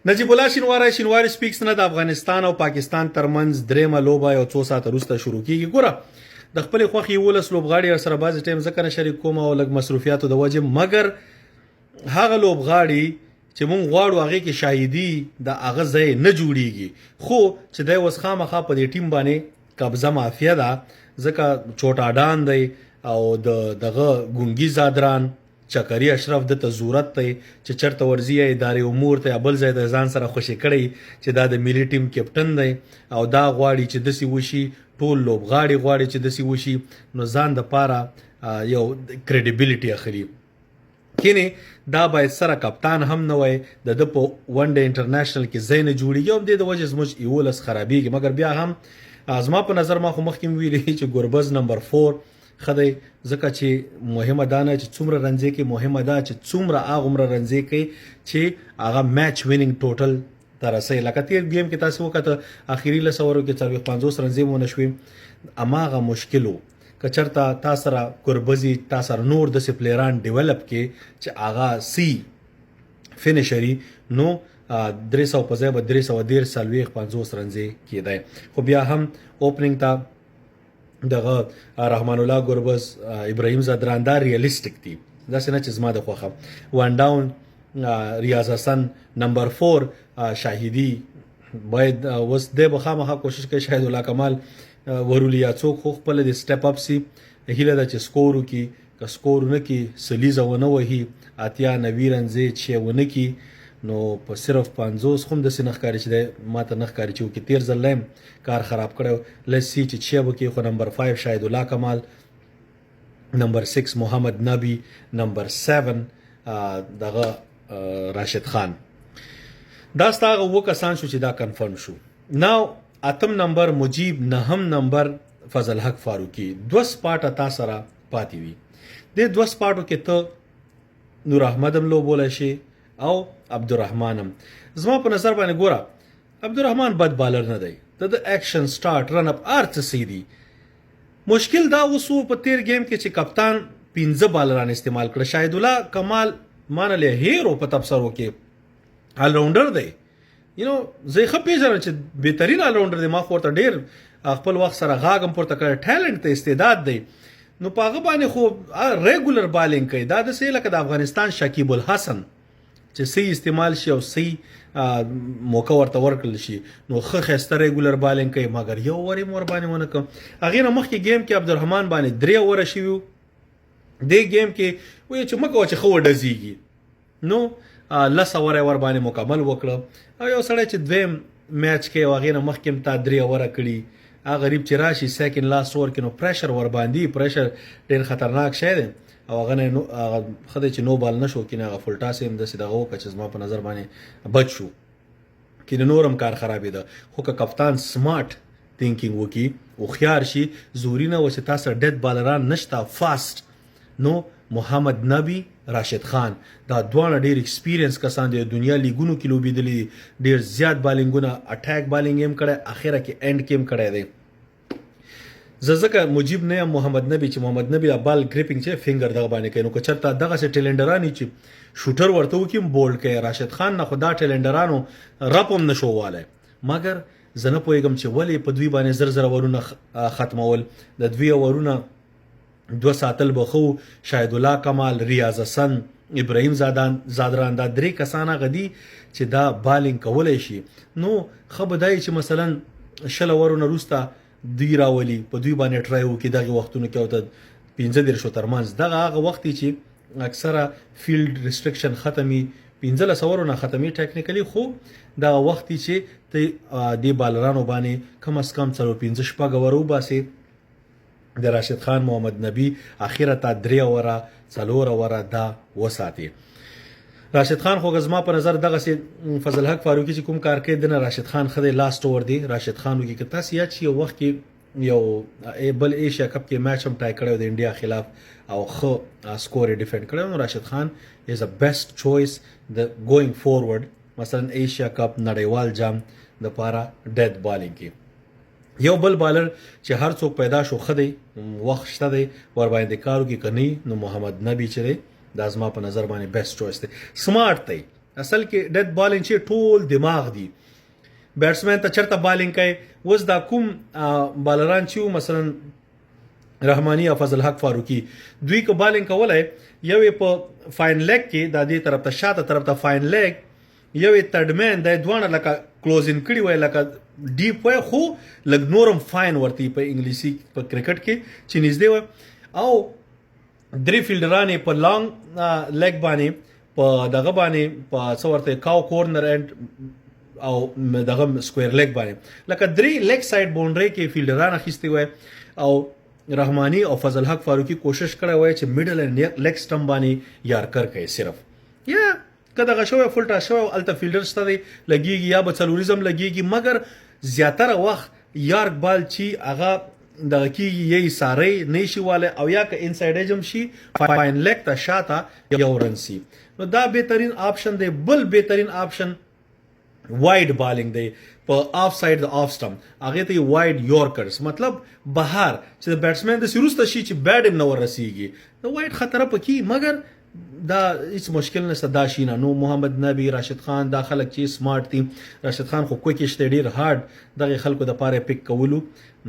نجیب الله شینواری سپیکس نه د افغانستان او پاکستان ترمنځ دریمه لوبه یو څو ساعت وروسته شروع کیږي. ګوره د خپل خوخي ولس لوبغاړي سره بعض ټیم ځکه نه شریک کوم او لګ مصروفیاتو د وجه، مګر هغه لوبغاړي چې مونږ غواړو هغه کې شاهدي د هغه ځای نه جوړیږي، خو چې د وس خامخا په دې ټیم باندې قبضه مافیا ده، ځکه چوټاډان دی او دغه ګونګي زادران چکری اشرف د ته ضرورت دی چې چرته ورزی ادارې امور ته بل ځای د ځان سره خوشی کړي چې دا د ملي ټیم کیپټن دی او دا غواړي چې دسی وشي، ټول لوبغاړي غواړي چې دسی وشي، نو ځان د پاره یو کریډیبিলিټي اخلي. کینه دا باید سره کپتان هم نه وای د په ون ډے انټرنیشنل کې زین جوړیږي او د وجه زموږ ایولس خرابېږي. مګر بیا هم ازما په نظر ما خو مخکې ویلي چې ګوربز نمبر 4 خدای ځکه چې مهمه دانه چې څومره رنځي کې مهمه ده چې څومره هغه رنځي کې چې هغه میچ وینینګ ټوټل ترسه لکه تیر گیم کې تاسو وکړه اخیری لسورو کې 50 رنځي مونږ نشوي، اماغه مشکلو کچرتا تاسو را قربزي تاسو نور د سپلیران ډیولپ کې چې هغه سی فینیشري نو 300 په ځای به 310 سالويخ 50 رنځي کېدای. خو بیا هم اوپننګ ته دغه رحمان الله ګربز ابراهیم زادران دا ریالیسټیک دي، دا څنګه چې زما د خوخه وان ډاون ریاض حسن نمبر 4 شاهدی باید وس د بخامه کوشش کوي شاهد الله کمال ورولیا څوک خو خپل د سټپ اپ سي هیله د چې سکور کی ک سکور نه کی سلیزه ونه وهي اتیا نویرن زی چې ونه کی نو په صرف 50 هم د سنخکاری چې ماته نخکاری چې کی تیر زلم کار خراب کړو لسی چې وکي خو نمبر 5 شاهد الله کمال، نمبر 6 محمد نبی، نمبر 7 دغه راشد خان. دا ستاغه وکسان شو چې دا کنفرم شو. ناو اتم نمبر مجیب، نهم نمبر فضل حق فاروقی، دو سپاټه تا سره پاتې وي. د دو سپاټو کې ته نور احمد هم لو بوله شي او عبدالرحمن هم. زما په نظر باندې ګوره عبدالرحمن بد بالر نه دی، د اکشن سٹارټ رن اپ ارت سیدی. مشکل دا وسو په تیر گیم کې چې کپتان 15 بالران استعمال کړ. شاهد الله کمال مانله هیرو په تبصرو کې آل راونډر دی، یو زه خو پیژنم چې بهترین آل راونډر دی، ما خو ورته ډیر خپل وخت سره غاګم پورته کړ، ټیلنټ ته استعداد دی، نو پاغه باندې خو ریګولر بالینګ کوي. دا د سې لکه د افغانستان شکیب الحسن چې سی استعمال شي او سی موقع ورته ورکړل شي نو خسته ریګولر بالینګ کوي، مګر یو وری مور باندې ونه کوم. هغه نه مخکې گیم کې عبدالرحمن باندې 3 اوور شي د گیم کې وای چې مکو چې خو ډزيږي نو لس اوور باندې مکمل وکړه او یو سړی چې دویم میچ کې هغه نه مخکې تا 3 اوور کړی هغه غریب چې راشي سیکنډ لاست اوور کې نو پریشر ور باندې پریشر ډیر خطرناک شی دی او هغه نه خدای چې نو بال نشو کینه هغه فل ټاس هم د سیدغه وکړ چې زما په نظر باندې بچ شو کینه نورم کار خرابې ده. خو که کپتان سمارټ تھینکینګ وکي او خيار شي زورینه و چې تاسو ډیت بالران نشتا فاست نو محمد نبی، راشد خان دا دوه ډیر ایکسپیرینس کسان دي، دنیا لیګونو کې لوبېدلي، ډیر زیات بالینګونه اٹیک بالینګ هم کړي، اخره کې اینډ کې هم کړي دي. زکه مجیب نه محمد نبی چې محمد نبی بال گریپینګ چې فینګر دغه باندې کوي نو که چرته دغه سه ټیلندرانی چې شوټر ورته وکیم بولډ کوي. راشد خان نه خدا ټیلندرانو رپم نشواله، مګر زنه پویګم چې ولی په دوی باندې زر زر ورونه ختمول د دوی ورونه 2 ساتل بخو شاهد الله کمال، ریاض حسن، ابراهیم زادران دا 3 کسانه غدي چې دا بالینګ کولای شي. نو خبردای چې مثلا شل ورونه روستا دوی راولي په دوی باندې ټرای وکړي دغه وختونو کې او ته 15 شو ترمنځ دغه هغه وخت چې اکثره فیلډ ریستریکشن ختمي 15 سورونه ختمي ټیکنیکلی، خو دا وخت چې ته د بالرانو باندې کم از کم 15 شپږ ورو باسي. د راشد خان، محمد نبی اخیره تا 3 اوره 4 اوره دا وساتي. راشد خان خو غزما په نظر دغه سي فضل حق فاروقی چې کوم کار کوي د راشد خان خدای لاست اور دی. راشد خان وکي که تاسو یاد شي یو وخت کې یو بل ایشیا کپ کې میچ هم ټای کړو د انډیا خلاف او خو سکور ډیفند کړو. نو راشد خان از ا بیسټ چويس د ګوینګ فورورډ، مثلا ایشیا کپ نړیوال جام د پاره ډیت بالینګ کې. یو بل بالر چې هر څوک پیدا شو خدای وخت شته دی ور باندې کارو کې کني نو محمد نبی چره دا زما په نظر باندې بیسټ چويس دی. سمارټ دی اصل کې ډیت بالینګ چې ټول دماغ دی بیټسمن ته چرته بالینګ کوي وس دا کوم بالران چې مثلا رحماني او فضل حق فاروقي دوی کو بالینګ کولای یو په فاین لیگ کې د دې طرف ته شاته طرف ته فاین لیگ یو تډمن د دوه لکه کلوزینګ کړي وای لکه ډیپ وای خو لګ نورم فاین ورتی په انګلیسي په کرکټ کې چې نږدې و او درې فیلډرانې په لانګ لیگ باندې په دغه باندې په څو ورته کاو کورنر اینډ او دغه سکوير لیگ باندې لکه درې لیگ سایډ باونډري کې فیلډران اخیستي وای او رحماني او فضل حق فاروقي کوشش کړی وای چې میډل اینډ لیگ سټم باندې یارکر کوي صرف یا کله غشوه فلټا شو الته فیلډر ستدي لګيږي یا به څلوریزم لګيږي مګر زیاتره وخت یارک بال چی هغه دغه کیږي یی ساري نشيواله او یا که انساید ایجم شي فاین لیگ ته شاته یو رنسي نو دا بهترین آپشن دی بل بهترین آپشن وایډ بالینګ دی په اف ساید د اف سټم هغه ته وایډ یورکرز مطلب بهر چې د بیټسمن د سروسته شي چې بیټ هم نو رسیږي نو وایډ خطر پکې مګر دا هیڅ مشکل نشته دا شینه نو محمد نبی راشد خان دا خلک چې سمارټ دي راشد خان خو کوکیشته ډیر هارد دغه خلکو د پاره پک کولو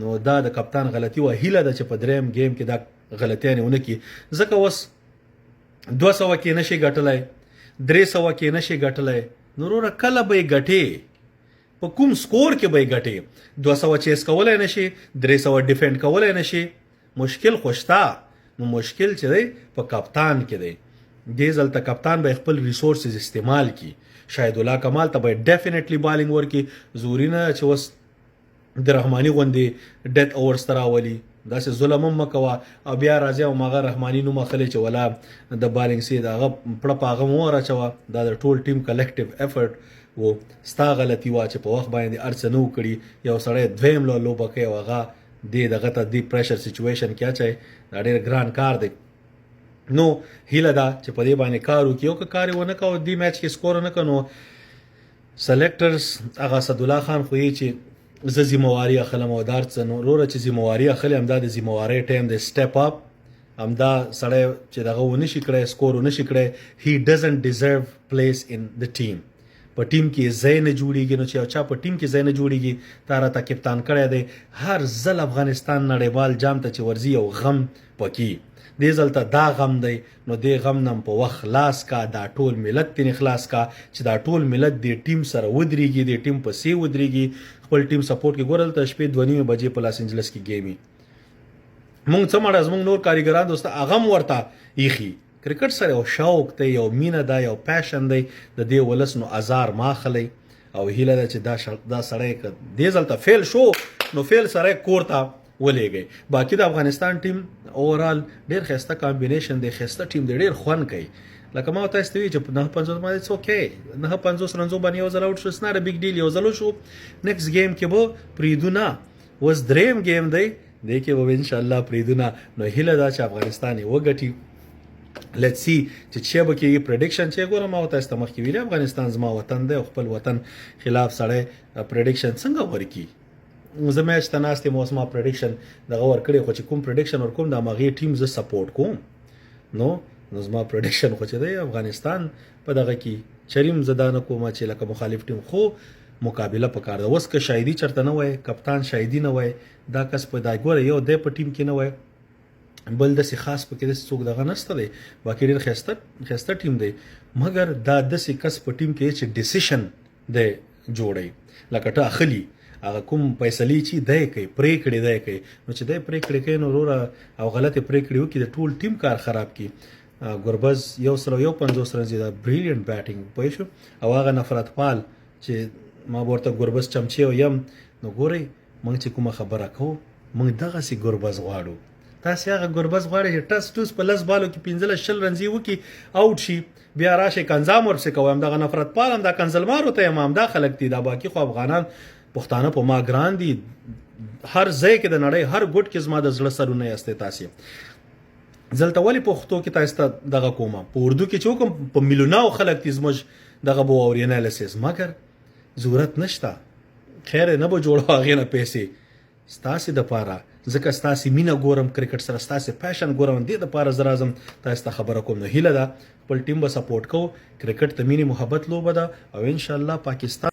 نو دا د کپتان غلطي و هیله د چې په دریم گیم کې دا غلطیانه ونه کی ځکه وس 200 کې نشي ګټلای 300 کې نشي ګټلای نورو کله به ګټي په کوم سکور کې به ګټي 200 چیس کولای نشي 300 ډیفند کولای نشي مشکل خوشتا نو مشکل چې دی په کپتان کې دی دې ځل ته کپتان به خپل ریسورسز استعمال کی شاید الله کمال ته به ډیفینیټلی بالینګ ورکی زورینه چې وس د رحماني غوندې ډیت اورز تراولي داسې ظلم هم مکوه او بیا راځي او مغه رحماني نو مخلي چې ولا د بالینګ سي دا پړه پاغه مو راچوه دا د ټول ټیم کلیکټیو افورت وو ستا غلطي وا چې په وخت باندې ارڅ نو کړی یو سړی دویم لو بکې وغه د دغه ته دی پریشر سچويشن کیا چي دا ډېر ګران کار دی نو هیله دا چې په دې باندې کار وکيو که کار ونه کاو دی میچ کې سکور نه کنو سلیکټرز هغه اسد الله خان خو یې چې ز ذمہواری اخلم او دار څنو وروره چې ذمہواری اخلي هم د ذمہواری ټیم د سټپ اپ هم دا سړی چې دغه ونه شي کړی سکور ونه شي کړی هی ډزنټ ډیزرو پلیس ان د ټیم په ټیم کې ځای نه جوړیږي نو چې چا په ټیم کې ځای نه جوړیږي تا راته کپتان کړی دی هر ځل افغانستان نړیوال جام ته چې ورځي او غم پکې دې ځل ته دا غم دی نو دې غم نم په وخت خلاص کا دا ټول ملت تین خلاص کا چې دا ټول ملت دې ټیم سره ودرېږي دې ټیم په سی ودرېږي خپل ټیم سپورټ کې ګورل ته شپې 2:30 بجې په لاس انجلس کې گیمي مونږ څه مړ زمونږ نور کاریګران دوست اغم ورته یخي کرکټ سره یو شوق دی یو مینه ده یو پاشن دی د دې ولس نو ازار ماخلی او هیله ده چې دا سړی دې ځل ته فیل شو نو فیل سره کورته ولېږي باقي د افغانستان ټیم اوورال ډېر خسته کمبینیشن دی خسته ټیم دی ډېر خون کوي لکه ما تاسو ته وی چې 950 باندې څه اوکې 950 رنزو باندې یو ځل اوټ شو سناره بیگ ډیل یو ځل شو نیکست گیم کې به پریدونه وس دریم گیم دی کې به ان شاء الله پریدونه نو هیله دا چې افغانستان وګټي لیټس سی چې به کې پریډکشن چې ګورم او تاسو ته مخکې ویل افغانستان زما وطن دی خپل وطن خلاف سره پریډکشن څنګه ورکی زه میچ ته ناستې موسمه پریډکشن دغه ورکړې خو چې کوم پریډکشن ورکوم د مغې ټیم زه سپورټ کوم نو زما پریډکشن خو چې دی افغانستان په دغه کې چریم زدانه کوم چې لکه مخالف ټیم خو مقابله پکار ده وس که شاهدی چرته نه وای کپتان شاهدی نه وای دا کس په دای ګوره یو د په ټیم کې نه وای بل د سي خاص پکې د څوک دغه نشته دی باقي ډېر خسته ټیم دی مګر دا د سي کس په ټیم کې چې ډیسیشن دی جوړي لکه ټا اخلي هغه کوم فیصلې چې دی کوي پریکړې دی کوي نو چې دی پریکړې کوي نو وروره او غلطه پریکړې وکړي د ټول ټیم کار خراب کړي ګربز 150 رنز دا بریلیانت بیټینګ پوه شو او هغه نفرت پال چې ما ورته ګربز چمچي یم نو ګوري موږ چې کومه خبره کوو موږ دغه سي ګربز غواړو تاسو هغه ګربز غواړئ چې ټس ټوس په لس بالو کې 15 شل رنزي وکي اوټ شي بیا راشه کنزام ورسې کوم دغه نفرت پالم دا کنزلمارو ته امام دا خلک دي دا باقي خو افغانان پښتانه په ما ګران دي هر ځای کې د نړۍ هر ګوټ کې زما د زړه سرونه یاسته تاسو زلته ولی پښتو کې تاسو دغه کومه په اردو کې چوکم په ملیونو خلک تیزمج دغه بو اورینالیسس مګر ضرورت نشته خیر نه به جوړو هغه نه پیسې ستاسو د پاره ځکه ستاسې مینه ګورم کرکټ سره ستاسې پیشن ګورم دې دپاره زه راځم تاسو ته خبره کوم نو هیله ده خپل ټیم به سپورټ کوو کرکټ د مینې محبت لوبه ده او انشاءالله پاکستان